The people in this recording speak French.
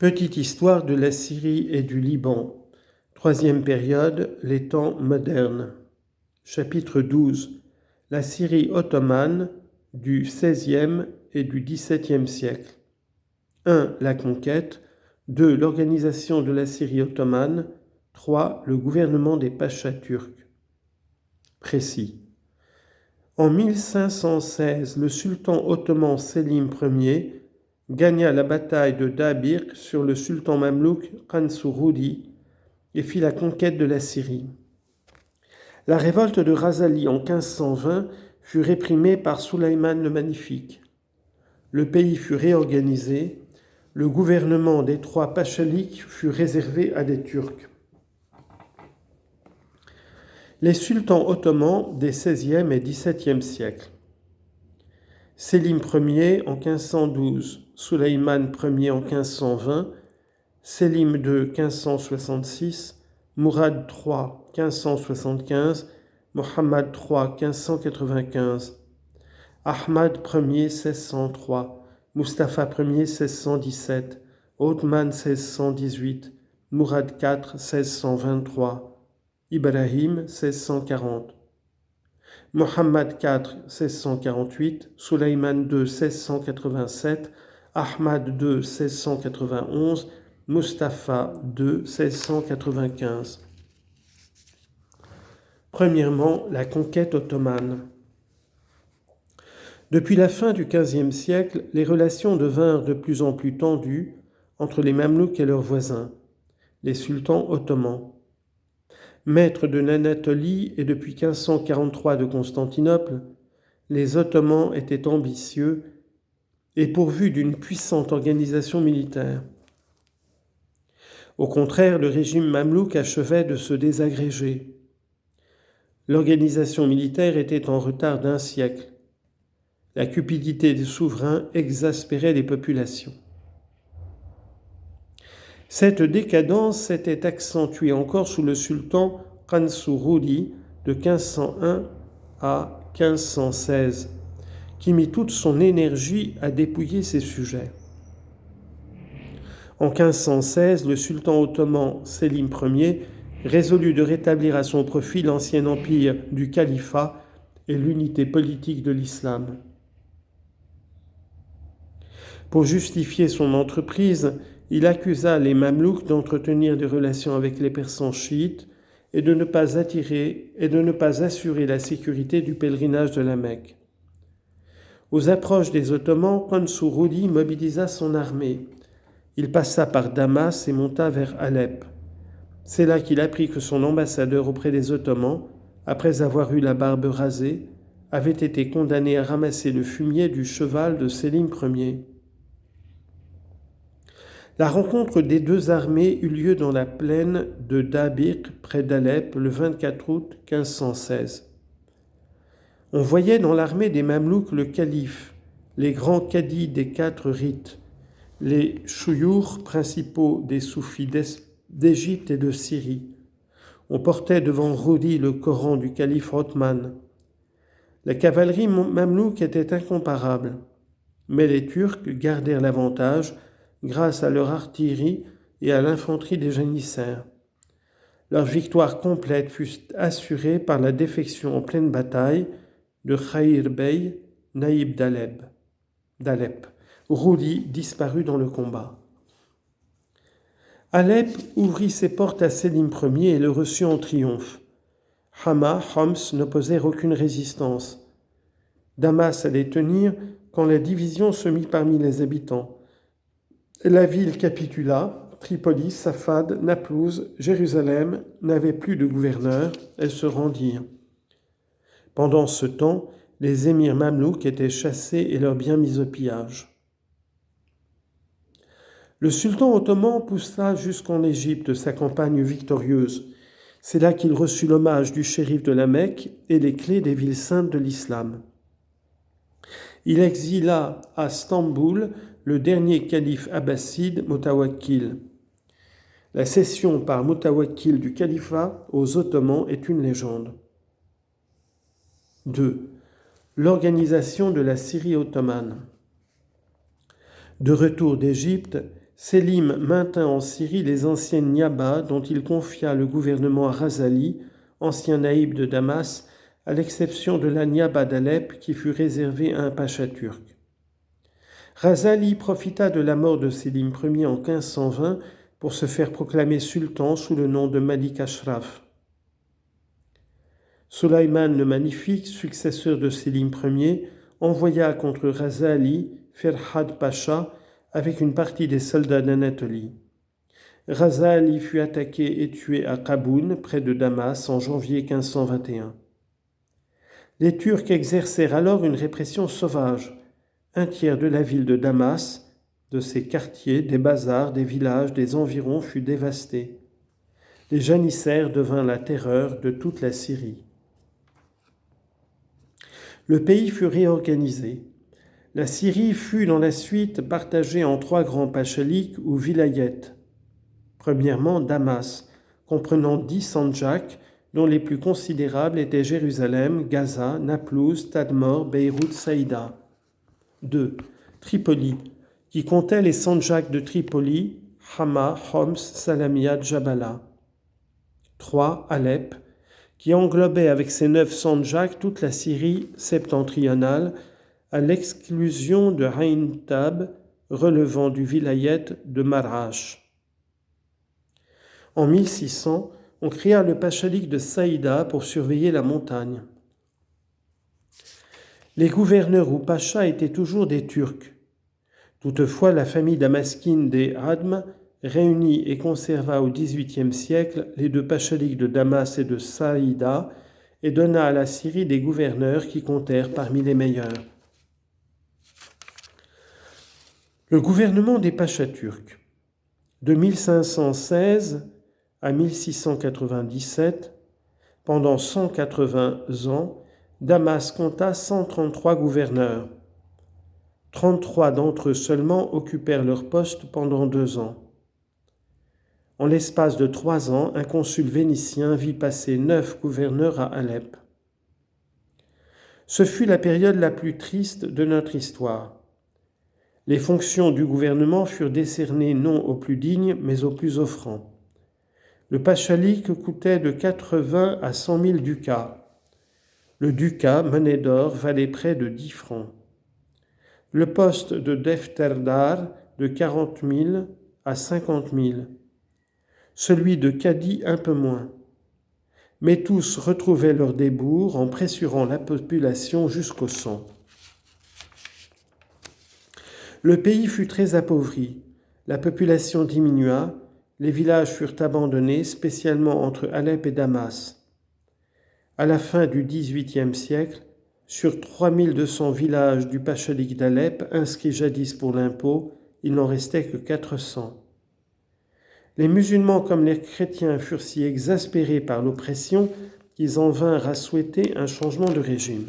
Petite histoire de la Syrie et du Liban. Troisième période, les temps modernes. Chapitre 12. La Syrie ottomane du XVIe et du XVIIe siècle. 1. La conquête. 2. L'organisation de la Syrie ottomane. 3. Le gouvernement des pachas turcs. Précis. En 1516, le sultan ottoman Selim Ier gagna la bataille de Dabirk sur le sultan mamelouk Qansurudi et fit la conquête de la Syrie. La révolte de Razali en 1520 fut réprimée par Sulayman le Magnifique. Le pays fut réorganisé, le gouvernement des trois pachaliks fut réservé à des Turcs. Les sultans ottomans des XVIe et XVIIe siècles. Selim Ier en 1512, Sulayman Ier en 1520, Selim II 1566, Mourad III 1575, Mohammad III 1595, Ahmad Ier 1603, Mustapha Ier 1617, Othman 1618, Mourad IV 1623, Ibrahim 1640. Mohammad IV 1648, Sulayman II 1687, Ahmad II 1691, Mustapha II 1695. Premièrement, la conquête ottomane. Depuis la fin du XVe siècle, les relations devinrent de plus en plus tendues entre les Mamelouks et leurs voisins, les sultans ottomans. Maîtres de l'Anatolie et depuis 1543 de Constantinople, les Ottomans étaient ambitieux et pourvus d'une puissante organisation militaire. Au contraire, le régime mamelouk achevait de se désagréger. L'organisation militaire était en retard d'un siècle. La cupidité des souverains exaspérait les populations. Cette décadence s'était accentuée encore sous le sultan Qansurudi de 1501 à 1516, qui mit toute son énergie à dépouiller ses sujets. En 1516, le sultan ottoman Selim Ier résolut de rétablir à son profit l'ancien empire du califat et l'unité politique de l'islam. Pour justifier son entreprise, il accusa les Mamelouks d'entretenir des relations avec les Persans chiites et de ne pas assurer la sécurité du pèlerinage de la Mecque. Aux approches des Ottomans, Qansurudi mobilisa son armée. Il passa par Damas et monta vers Alep. C'est là qu'il apprit que son ambassadeur auprès des Ottomans, après avoir eu la barbe rasée, avait été condamné à ramasser le fumier du cheval de Selim Ier. La rencontre des deux armées eut lieu dans la plaine de Dabirk, près d'Alep, le 24 août 1516. On voyait dans l'armée des Mamelouks le calife, les grands cadis des 4 rites, les chouyours principaux des soufis d'Égypte et de Syrie. On portait devant Rudi le Coran du calife Othman. La cavalerie mamelouk était incomparable, mais les Turcs gardèrent l'avantage grâce à leur artillerie et à l'infanterie des janissaires. Leur victoire complète fut assurée par la défection en pleine bataille de Khayr Bey, naïb d'Alep. Rudi disparut dans le combat. Alep ouvrit ses portes à Selim Ier et le reçut en triomphe. Hama, Homs n'opposèrent aucune résistance. Damas allait tenir quand la division se mit parmi les habitants. La ville capitula, Tripoli, Safad, Naplouse, Jérusalem n'avaient plus de gouverneur, elles se rendirent. Pendant ce temps, les émirs mamelouks étaient chassés et leurs biens mis au pillage. Le sultan ottoman poussa jusqu'en Égypte sa campagne victorieuse. C'est là qu'il reçut l'hommage du shérif de la Mecque et les clés des villes saintes de l'islam. Il exila à Stamboul le dernier calife abbasside, Moutawakkil. La cession par Moutawakkil du califat aux Ottomans est une légende. 2. L'organisation de la Syrie ottomane. De retour d'Égypte, Sélim maintint en Syrie les anciennes niabas dont il confia le gouvernement à Razali, ancien naïb de Damas, à l'exception de la niaba d'Alep qui fut réservée à un pacha turc. Razali profita de la mort de Sélim Ier en 1520 pour se faire proclamer sultan sous le nom de Malik Ashraf. Sulayman le Magnifique, successeur de Sélim Ier, envoya contre Razali Ferhad Pacha avec une partie des soldats d'Anatolie. Razali fut attaqué et tué à Qaboun, près de Damas, en janvier 1521. Les Turcs exercèrent alors une répression sauvage. Un tiers de la ville de Damas, de ses quartiers, des bazars, des villages, des environs fut dévasté. Les janissaires devinrent la terreur de toute la Syrie. Le pays fut réorganisé. La Syrie fut dans la suite partagée en 3 grands pachaliks ou vilayets. Premièrement, Damas, comprenant 10 sandjaks, dont les plus considérables étaient Jérusalem, Gaza, Naplouse, Tadmor, Beyrouth, Saïda. 2. Tripoli, qui comptait les sandjaks de Tripoli, Hama, Homs, Salamiyat, Jabala. 3. Alep, qui englobait avec ses 9 sandjaks toute la Syrie septentrionale, à l'exclusion de Ain Tab, relevant du vilayet de Marrash. En 1600, on créa le pachalik de Saïda pour surveiller la montagne. Les gouverneurs ou pachas étaient toujours des Turcs. Toutefois, la famille damaskine des Adm réunit et conserva au XVIIIe siècle les 2 pachaliks de Damas et de Saïda et donna à la Syrie des gouverneurs qui comptèrent parmi les meilleurs. Le gouvernement des pachas turcs. De 1516 à 1697, pendant 180 ans, Damas compta 133 gouverneurs. 33 d'entre eux seulement occupèrent leur poste pendant 2 ans. En l'espace de 3 ans, un consul vénitien vit passer 9 gouverneurs à Alep. Ce fut la période la plus triste de notre histoire. Les fonctions du gouvernement furent décernées non aux plus dignes, mais aux plus offrants. Le pachalik coûtait de 80 à 100 000 ducats. Le ducat, monnaie d'or, valait près de 10 francs. Le poste de defterdar de 40 000 à 50 000. Celui de cadi un peu moins. Mais tous retrouvaient leur débours en pressurant la population jusqu'au sang. Le pays fut très appauvri. La population diminua. Les villages furent abandonnés, spécialement entre Alep et Damas. À la fin du XVIIIe siècle, sur 3200 villages du pachalik d'Alep inscrits jadis pour l'impôt, il n'en restait que 400. Les musulmans comme les chrétiens furent si exaspérés par l'oppression qu'ils en vinrent à souhaiter un changement de régime.